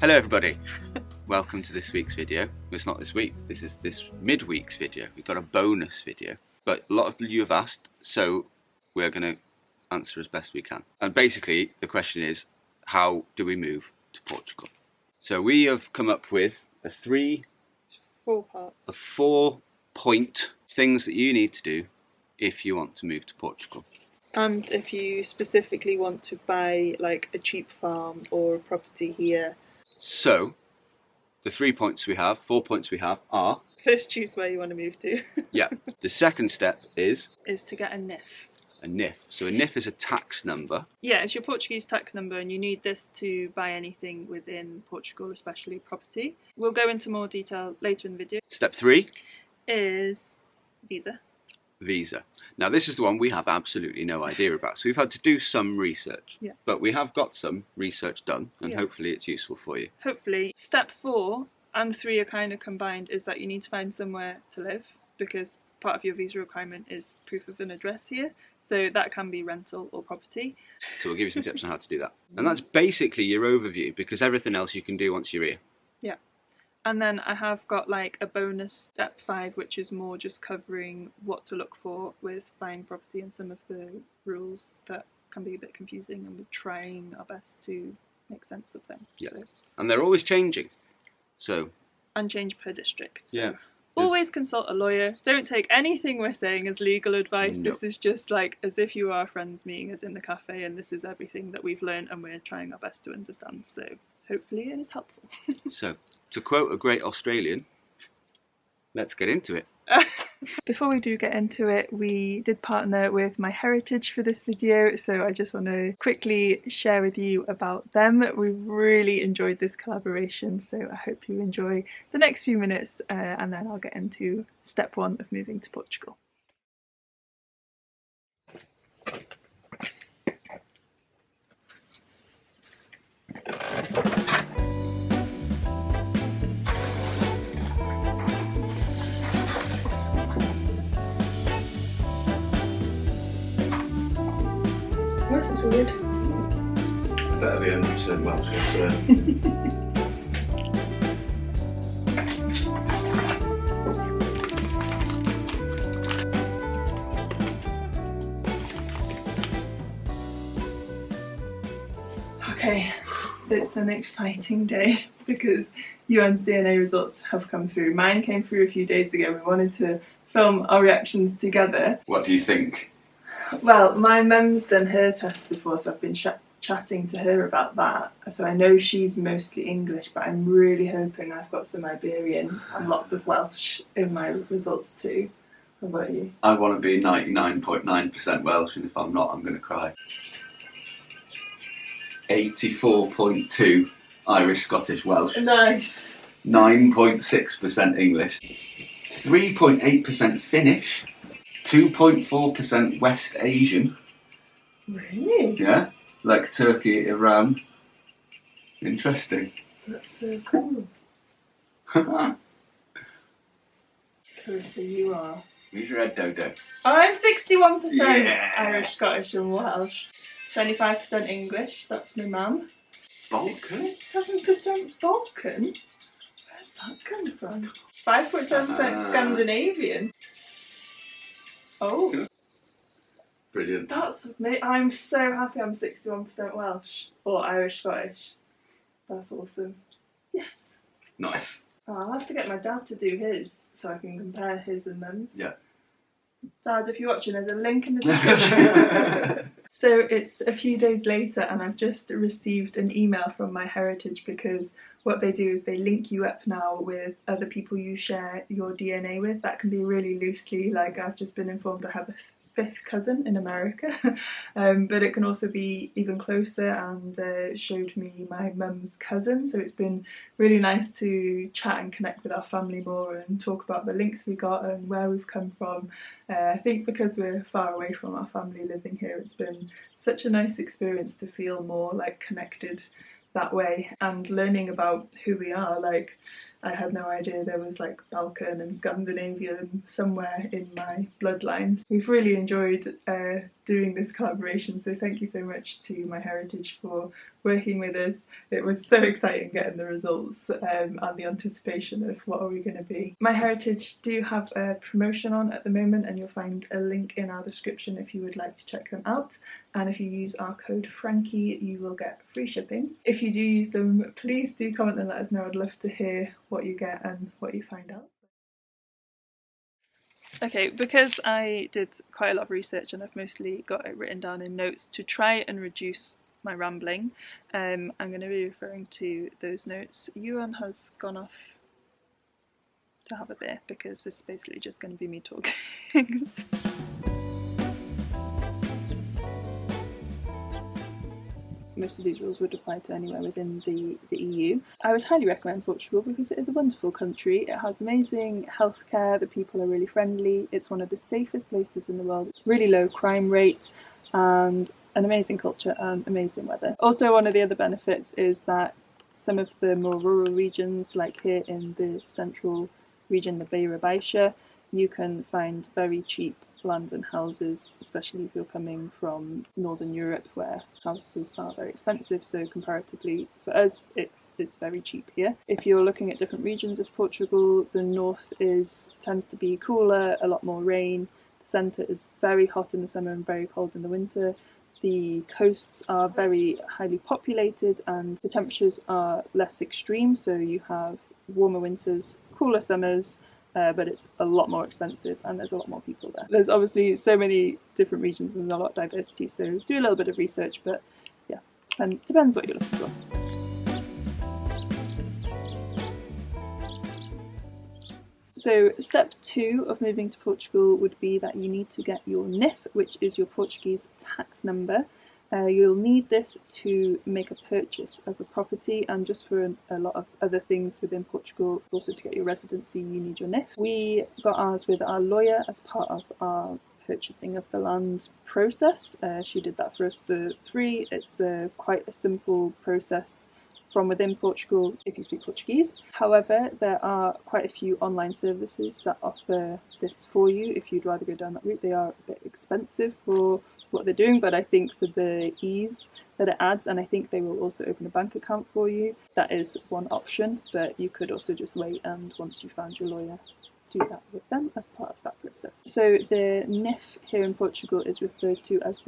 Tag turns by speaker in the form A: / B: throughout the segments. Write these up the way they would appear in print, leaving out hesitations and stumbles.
A: Hello everybody, welcome to this week's video. Well, it's not this week, this is this midweek's video. We've got a bonus video, but a lot of you have asked, so we're going to answer as best we can. And basically the question is, how do we move to Portugal? So we have come up with
B: four
A: 4-point things that you need to do if you want to move to Portugal.
B: And if you specifically want to buy like a cheap farm or a property here.
A: So, the 4 points we have are...
B: First, choose where you want to move to.
A: Yeah. The second step is
B: to get a NIF.
A: A NIF. So a NIF is a tax number.
B: Yeah, it's your Portuguese tax number, and you need this to buy anything within Portugal, especially property. We'll go into more detail later in the video.
A: Step 3
B: is visa.
A: Visa. Now this is the one we have absolutely no idea about, so we've had to do some research.
B: Yeah.
A: But we have got some research done, and
B: yeah.
A: hopefully it's useful for you.
B: Hopefully. Step 4 and 3 are kind of combined, is that you need to find somewhere to live, because part of your visa requirement is proof of an address here, so that can be rental or property.
A: So we'll give you some tips on how to do that. And that's basically your overview, because everything else you can do once you're here.
B: Yeah. And then I have got like a bonus step 5, which is more just covering what to look for with buying property and some of the rules that can be a bit confusing, and we're trying our best to make sense of them.
A: Yes.
B: So.
A: And they're always changing. So.
B: And change per district. So.
A: Yeah.
B: Always consult a lawyer. Don't take anything we're saying as legal advice.
A: Nope.
B: This is just like as if you are friends meeting us in the cafe, and this is everything that we've learned and we're trying our best to understand. So hopefully it is helpful.
A: So, to quote a great Australian, let's get into it.
B: Before we do get into it, we did partner with MyHeritage for this video, so I just want to quickly share with you about them. We've really enjoyed this collaboration, so I hope you enjoy the next few minutes, and then I'll get into step 1 of moving to Portugal. That's weird.
A: Better be 100% Welsh, I swear.
B: Okay, it's an exciting day because Iwan's DNA results have come through. Mine came through a few days ago. We wanted to film our reactions together.
A: What do you think?
B: Well, my mum's done her test before, so I've been chatting to her about that. So I know she's mostly English, but I'm really hoping I've got some Iberian and lots of Welsh in my results too. How about you?
A: I want to be 99.9% Welsh, and if I'm not, I'm going to cry. 84.2 Irish, Scottish, Welsh.
B: Nice.
A: 9.6% English. 3.8% Finnish. 2.4% West Asian.
B: Really?
A: Yeah, like Turkey, Iran. Interesting.
B: That's so cool. Carissa, you are.
A: Who's your head, Dodo?
B: I'm 61%
A: Yeah.
B: Irish, Scottish and Welsh. 25% English, that's my mum.
A: Balkan?
B: 7% Balkan? Where's that come from? 5.7% Scandinavian. Oh.
A: Brilliant.
B: That's me. I'm so happy I'm 61% Welsh. Or Irish, Scottish. That's awesome. Yes.
A: Nice.
B: Oh, I'll have to get my dad to do his so I can compare his and mum's.
A: Yeah.
B: Dad, if you're watching, there's a link in the description. So it's a few days later and I've just received an email from MyHeritage, because what they do is they link you up now with other people you share your DNA with. That can be really loosely, like I've just been informed I have a 5th cousin in America, but it can also be even closer, and showed me my mum's cousin, so it's been really nice to chat and connect with our family more and talk about the links we got and where we've come from. I think because we're far away from our family living here, it's been such a nice experience to feel more like connected that way, and learning about who we are. Like, I had no idea there was like Balkan and Scandinavian somewhere in my bloodlines. We've really enjoyed doing this collaboration. So thank you so much to MyHeritage for working with us. It was so exciting getting the results and the anticipation of what are we going to be. MyHeritage do have a promotion on at the moment, and you'll find a link in our description if you would like to check them out. And if you use our code Frankie, you will get free shipping. If you do use them, please do comment and let us know. I'd love to hear what you get and what you find out. Okay, because I did quite a lot of research and I've mostly got it written down in notes to try and reduce my rambling, I'm going to be referring to those notes. Iwan has gone off to have a beer because this is basically just going to be me talking. Most of these rules would apply to anywhere within the EU. I would highly recommend Portugal because it is a wonderful country. It has amazing healthcare, the people are really friendly, it's one of the safest places in the world, really low crime rate, and an amazing culture and amazing weather. Also, one of the other benefits is that some of the more rural regions, like here in the central region, the Beira Baixa, you can find very cheap land and houses, especially if you're coming from Northern Europe where houses are very expensive. So comparatively for us, it's very cheap here. If you're looking at different regions of Portugal, the north tends to be cooler, a lot more rain. The centre is very hot in the summer and very cold in the winter. The coasts are very highly populated and the temperatures are less extreme, so you have warmer winters, cooler summers, but it's a lot more expensive and there's a lot more people there. There's obviously so many different regions and a lot of diversity, so do a little bit of research, but yeah, and it depends what you're looking for. So step 2 of moving to Portugal would be that you need to get your NIF, which is your Portuguese tax number. You'll need this to make a purchase of a property and just for a lot of other things within Portugal. Also to get your residency you need your NIF. We got ours with our lawyer as part of our purchasing of the land process. She did that for us for free. It's quite a simple process from within Portugal if you speak Portuguese. However, there are quite a few online services that offer this for you if you'd rather go down that route. They are a bit expensive for what they're doing, but I think for the ease that it adds, and I think they will also open a bank account for you, that is one option, but you could also just wait and once you found your lawyer, do that with them as part of that process. So the NIF here in Portugal is referred to as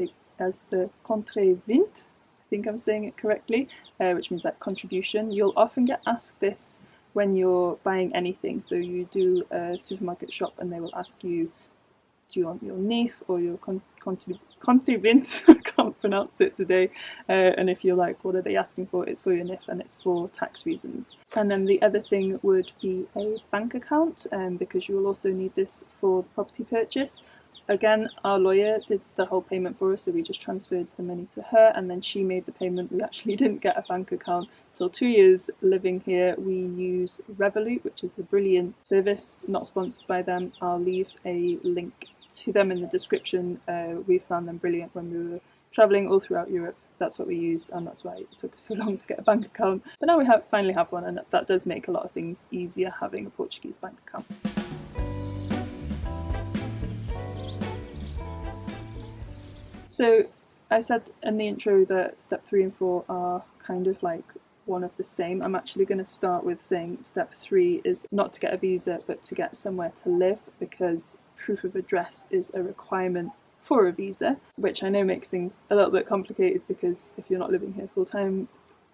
B: the contribuinte. I think I'm saying it correctly, which means that contribution. You'll often get asked this when you're buying anything. So you do a supermarket shop and they will ask you, do you want your NIF or your contribuinte? I can't pronounce it today. And if you're like, what are they asking for? It's for your NIF and it's for tax reasons. And then the other thing would be a bank account, because you will also need this for the property purchase. Again, our lawyer did the whole payment for us, so we just transferred the money to her and then she made the payment. We actually didn't get a bank account till 2 years living here. We use Revolut, which is a brilliant service, not sponsored by them. I'll leave a link to them in the description. We found them brilliant when we were travelling all throughout Europe. That's what we used and that's why it took us so long to get a bank account. But now we finally have one, and that does make a lot of things easier having a Portuguese bank account. So I said in the intro that step 3 and 4 are kind of like one of the same. I'm actually going to start with saying step 3 is not to get a visa but to get somewhere to live, because proof of address is a requirement for a visa, which I know makes things a little bit complicated because if you're not living here full time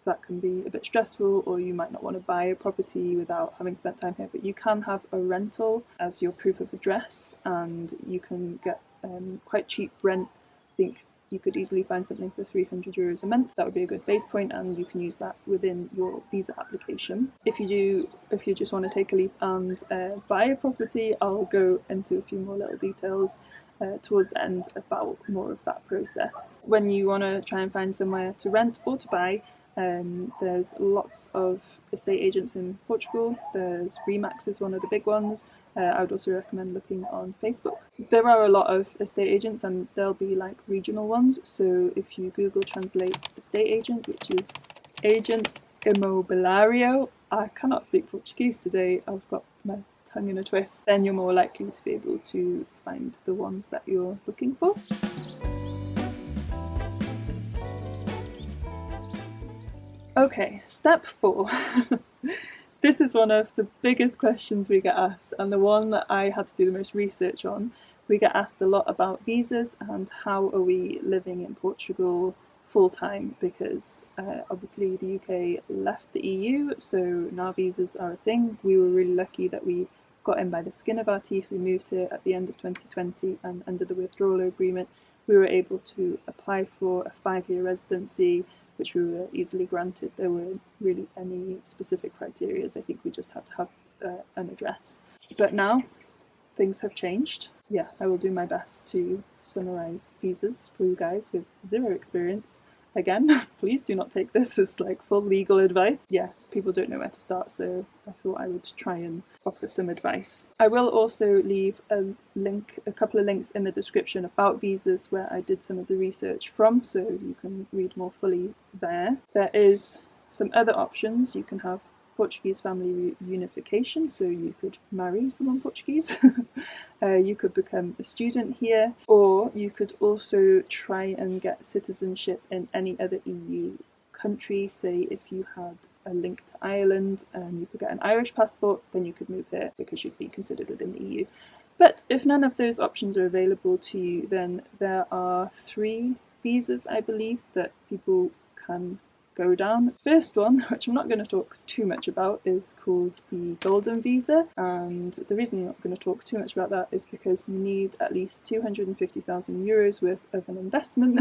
B: that can be a bit stressful, or you might not want to buy a property without having spent time here, but you can have a rental as your proof of address and you can get quite cheap rent. I think you could easily find something for €300 a month. That would be a good base point and you can use that within your visa application. If you just want to take a leap and buy a property, I'll go into a few more little details towards the end about more of that process. When you want to try and find somewhere to rent or to buy, there's lots of estate agents in Portugal. There's Remax is one of the big ones. I would also recommend looking on Facebook. There are a lot of estate agents and there'll be like regional ones. So if you Google translate estate agent, which is agent imobiliário, I cannot speak Portuguese today, I've got my tongue in a twist, then you're more likely to be able to find the ones that you're looking for. Okay, step 4. This is one of the biggest questions we get asked, and the one that I had to do the most research on. We get asked a lot about visas and how are we living in Portugal full time, because obviously the UK left the EU, so now visas are a thing. We were really lucky that we got in by the skin of our teeth. We moved here at the end of 2020, and under the withdrawal agreement we were able to apply for a 5-year residency, which we were easily granted. There weren't really any specific criteria. I think we just had to have an address. But now things have changed. Yeah, I will do my best to summarise visas for you guys with zero experience. Again, please do not take this as like full legal advice. Yeah, people don't know where to start, so I thought I would try and offer some advice. I will also leave a couple of links in the description about visas where I did some of the research from, so you can read more fully there. There is some other options. You can have Portuguese family reunification, so you could marry someone Portuguese. You could become a student here, or you could also try and get citizenship in any other EU country. Say if you had a link to Ireland and you could get an Irish passport, then you could move here because you'd be considered within the EU. But if none of those options are available to you, then there are 3 visas, I believe, that people can go down. First one, which I'm not going to talk too much about, is called the Golden Visa, and the reason I'm not going to talk too much about that is because you need at least 250,000 euros worth of an investment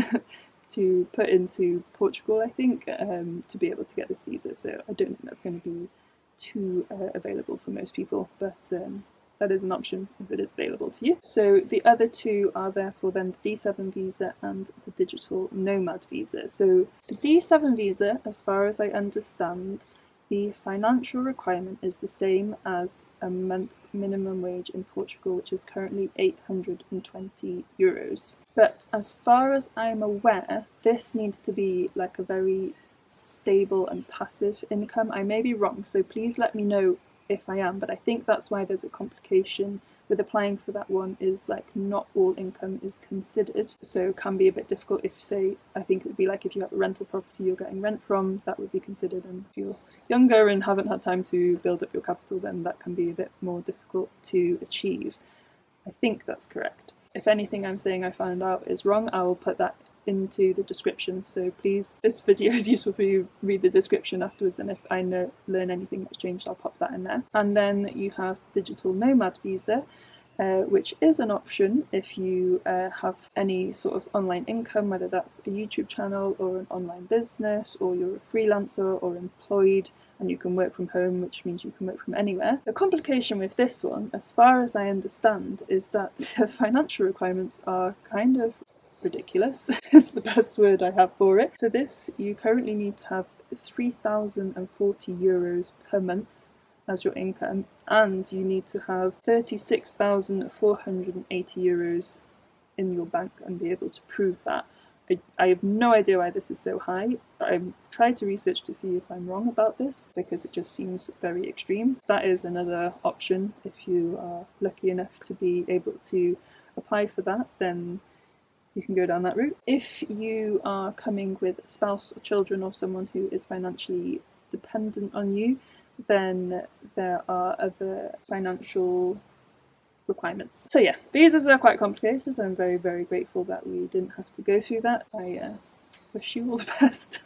B: to put into Portugal, I think, to be able to get this visa. So I don't think that's going to be too available for most people, but that is an option if it is available to you. So the other 2 are therefore then the D7 visa and the digital nomad visa. So the D7 visa, as far as I understand, the financial requirement is the same as a month's minimum wage in Portugal, which is currently 820 euros. But as far as I'm aware, this needs to be like a very stable and passive income. I may be wrong, so please let me know if I am, but I think that's why there's a complication with applying for that one, is like not all income is considered, so it can be a bit difficult. If, say, I think it would be like if you have a rental property you're getting rent from, that would be considered, and if you're younger and haven't had time to build up your capital, then that can be a bit more difficult to achieve. I think that's correct. If anything I'm saying I found out is wrong, I will put that into the description, so please, this video is useful for you, read the description afterwards, and if I learn anything that's changed, I'll pop that in there. And then you have digital nomad visa, which is an option if you have any sort of online income, whether that's a YouTube channel or an online business, or you're a freelancer or employed and you can work from home, which means you can work from anywhere. The complication with this one, as far as I understand, is that the financial requirements are kind of ridiculous is the best word I have for it. For this, you currently need to have 3,040 euros per month as your income, and you need to have 36,480 euros in your bank and be able to prove that. I have no idea why this is so high. I've tried to research to see if I'm wrong about this, because it just seems very extreme. That is another option. If you are lucky enough to be able to apply for that, then you can go down that route. If you are coming with a spouse or children or someone who is financially dependent on you, then there are other financial requirements. So yeah, visas are quite complicated, so I'm very, very grateful that we didn't have to go through that. I wish you all the best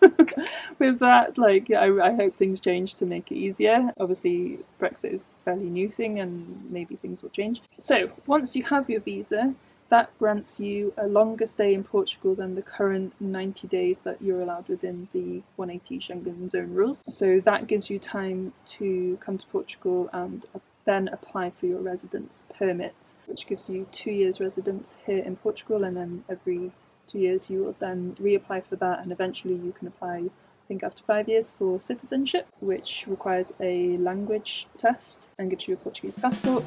B: with that. Like, I hope things change to make it easier. Obviously, Brexit is a fairly new thing and maybe things will change. So once you have your visa, that grants you a longer stay in Portugal than the current 90 days that you're allowed within the 180 Schengen zone rules. So that gives you time to come to Portugal and then apply for your residence permit, which gives you 2 years residence here in Portugal, and then every 2 years you will then reapply for that, and eventually you can apply, I think after 5 years, for citizenship, which requires a language test and gives you a Portuguese passport.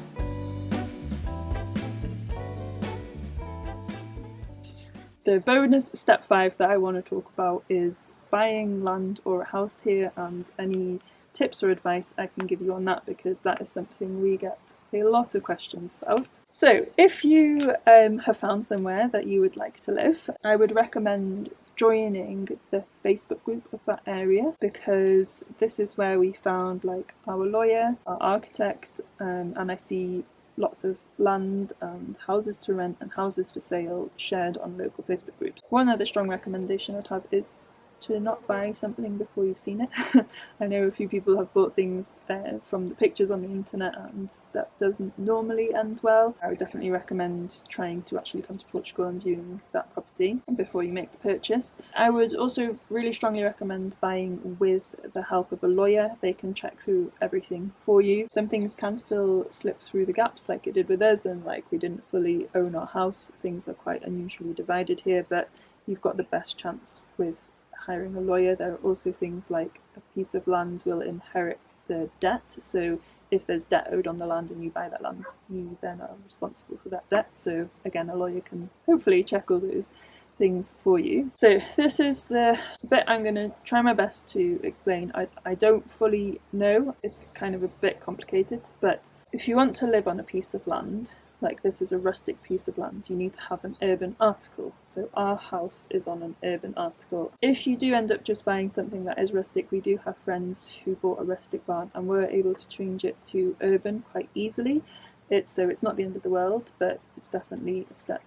B: The bonus step 5 that I want to talk about is buying land or a house here, and any tips or advice I can give you on that, because that is something we get a lot of questions about. So if you have found somewhere that you would like to live, I would recommend joining the Facebook group of that area, because this is where we found like our lawyer, our architect, and I see lots of land and houses to rent and houses for sale shared on local Facebook groups. One other strong recommendation I'd have is to not buy something before you've seen it. I know a few people have bought things from the pictures on the internet, and that doesn't normally end well. I would definitely recommend trying to actually come to Portugal and viewing that property before you make the purchase. I would also really strongly recommend buying with the help of a lawyer. They can check through everything for you. Some things can still slip through the gaps like it did with us, and like we didn't fully own our house. Things are quite unusually divided here, but you've got the best chance with hiring a lawyer. There are also things like a piece of land will inherit the debt, so if there's debt owed on the land and you buy that land, you then are responsible for that debt. So again, a lawyer can hopefully check all those things for you. So this is the bit I'm going to try my best to explain. I don't fully know, it's kind of a bit complicated, but if you want to live on a piece of land, like this is a rustic piece of land, you need to have an urban article. So our house is on an urban article. If you do end up just buying something that is rustic, we do have friends who bought a rustic barn and were able to change it to urban quite easily. So it's not the end of the world, but it's definitely a step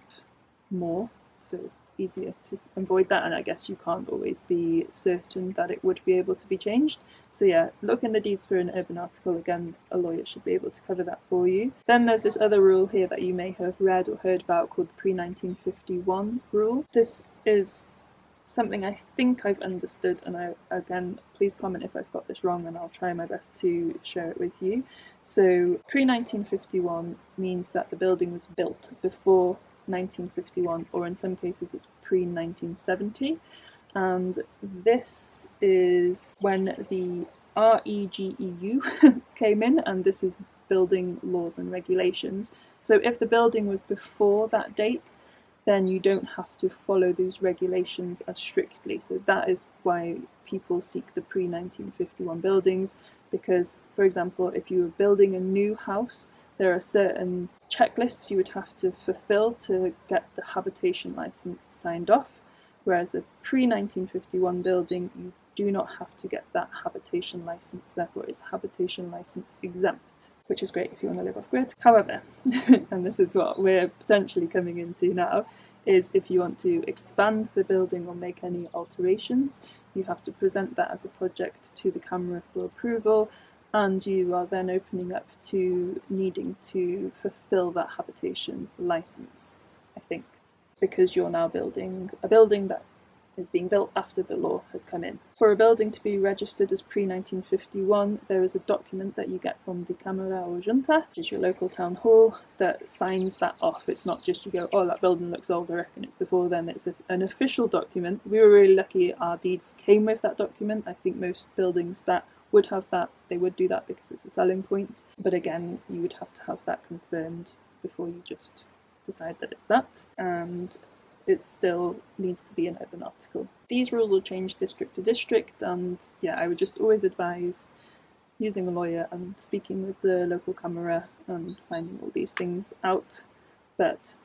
B: more, so easier to avoid that, and I guess you can't always be certain that it would be able to be changed. So yeah, look in the deeds for an urban article. Again, a lawyer should be able to cover that for you. Then there's this other rule here that you may have read or heard about called the pre-1951 rule. This is something I think I've understood, and again, please comment if I've got this wrong and I'll try my best to share it with you. So pre-1951 means that the building was built before 1951, or in some cases it's pre-1970, and this is when the REGEU came in, and this is building laws and regulations. So if the building was before that date, then you don't have to follow those regulations as strictly. So that is why people seek the pre-1951 buildings, because, for example, if you were building a new house, there are certain checklists you would have to fulfill to get the habitation license signed off, whereas a pre-1951 building, you do not have to get that habitation license, therefore it's habitation license exempt, which is great if you want to live off grid. However, and this is what we're potentially coming into now, is if you want to expand the building or make any alterations, you have to present that as a project to the Camera for approval, and you are then opening up to needing to fulfill that habitation license, I think, because you're now building a building that is being built after the law has come in. For a building to be registered as pre-1951, there is a document that you get from the Câmara or Junta, which is your local town hall, that signs that off. It's not just you go, oh, that building looks old, I reckon it's before then. It's an official document. We were really lucky our deeds came with that document. I think most buildings that would have that, they would do that because it's a selling point. But again, you would have to have that confirmed before you just decide that it's that. And it still needs to be an urban article. These rules will change district to district, and yeah, I would just always advise using a lawyer and speaking with the local camera and finding all these things out. But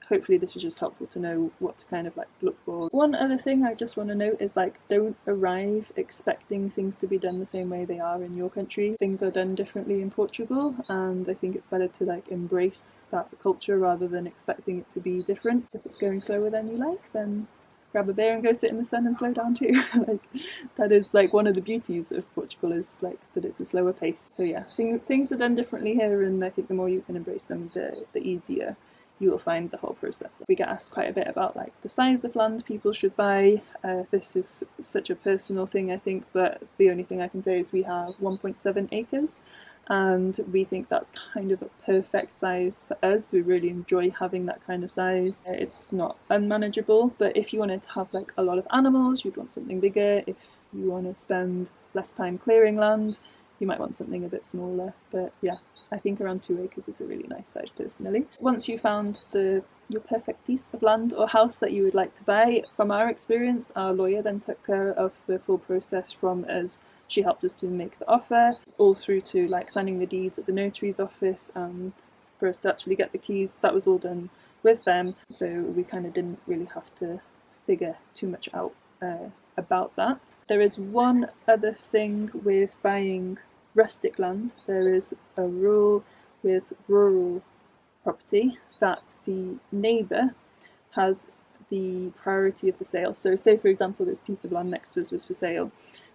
B: hopefully this is just helpful to know what to kind of like look for. One other thing I just want to note is like, don't arrive expecting things to be done the same way they are in your country. Things are done differently in Portugal, and I think it's better to like embrace that culture rather than expecting it to be different. If it's going slower than you like, then grab a beer and go sit in the sun and slow down too. Like, that is like one of the beauties of Portugal, is like that it's a slower pace. So yeah, things are done differently here, and I think the more you can embrace them, the easier you will find the whole process. We get asked quite a bit about like the size of land people should buy. This is such a personal thing, I think, but the only thing I can say is we have 1.7 acres, and we think that's kind of a perfect size for us. We really enjoy having that kind of size. It's not unmanageable, but if you wanted to have like a lot of animals, you'd want something bigger. If you want to spend less time clearing land, you might want something a bit smaller. But yeah, I think around 2 acres is a really nice size personally. Once you found your perfect piece of land or house that you would like to buy, from our experience, our lawyer then took care of the full process from us. She helped us to make the offer, all through to like signing the deeds at the notary's office, and for us to actually get the keys, that was all done with them. So we kind of didn't really have to figure too much out about that. There is one other thing with buying rustic land. There is a rule with rural property that the neighbour has the priority of the sale. So say for example this piece of land next to us was for sale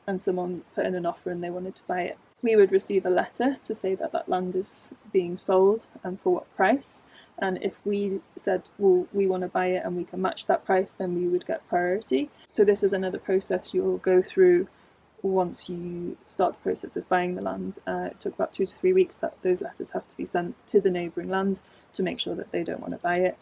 B: and someone put in an offer and they wanted to buy it. We would receive a letter to say that that land is being sold and for what price, and if we said, well, we want to buy it and we can match that price, then we would get priority. So this is another process you'll go through once you start the process of buying the land. It took about 2 to 3 weeks that those letters have to be sent to the neighbouring land to make sure that they don't want to buy it.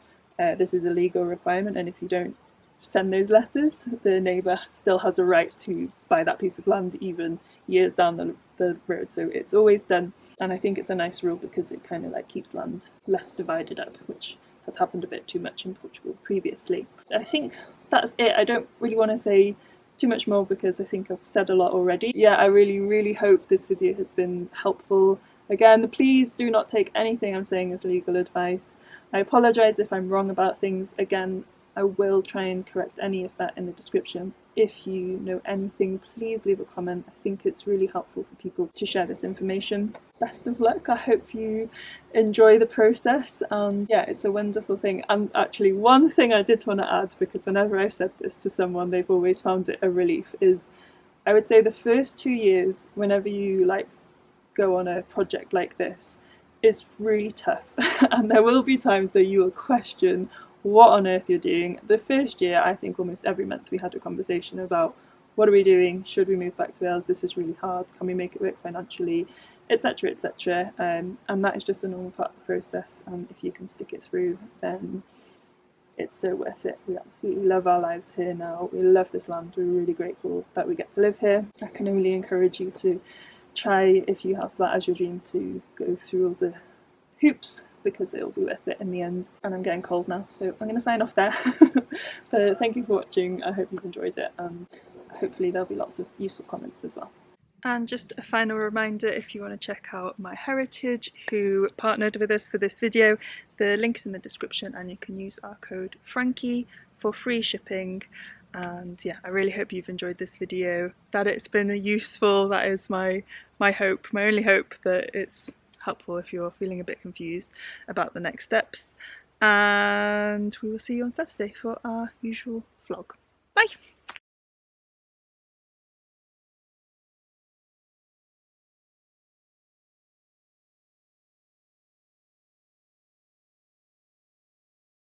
B: This is a legal requirement, and if you don't send those letters, the neighbour still has a right to buy that piece of land even years down the road. So it's always done, and I think it's a nice rule because it kind of like keeps land less divided up, which has happened a bit too much in Portugal previously. I think that's it. I don't really want to say too much more because I think I've said a lot already. Yeah, I really hope this video has been helpful. Again, please do not take anything I'm saying as legal advice. I apologise if I'm wrong about things. Again, I will try and correct any of that in the description. If you know anything, please leave a comment. I think it's really helpful for people to share this information. Best of luck. I hope you enjoy the process. Yeah, it's a wonderful thing. And actually, one thing I did want to add, because whenever I've said this to someone, they've always found it a relief, is I would say the first 2 years, whenever you like go on a project like this, is really tough. And there will be times that you will question what on earth you're doing. The first year, I think almost every month we had a conversation about what are we doing, should we move back to Wales, this is really hard, can we make it work financially, etc, etc. And that is just a normal part of the process, and if you can stick it through, then it's so worth it. We absolutely love our lives here now, we love this land, we're really grateful that we get to live here. I can only encourage you to try, if you have that as your dream, to go through all the hoops, because it'll be worth it in the end. And I'm getting cold now, so I'm going to sign off there. But thank you for watching, I hope you've enjoyed it, and hopefully there'll be lots of useful comments as well. And just a final reminder, if you want to check out MyHeritage, who partnered with us for this video, the link is in the description and you can use our code Frankie for free shipping. And yeah, I really hope you've enjoyed this video, that it's been useful. That is my hope, my only hope, that it's helpful if you're feeling a bit confused about the next steps. And we will see you on Saturday for our usual vlog. Bye!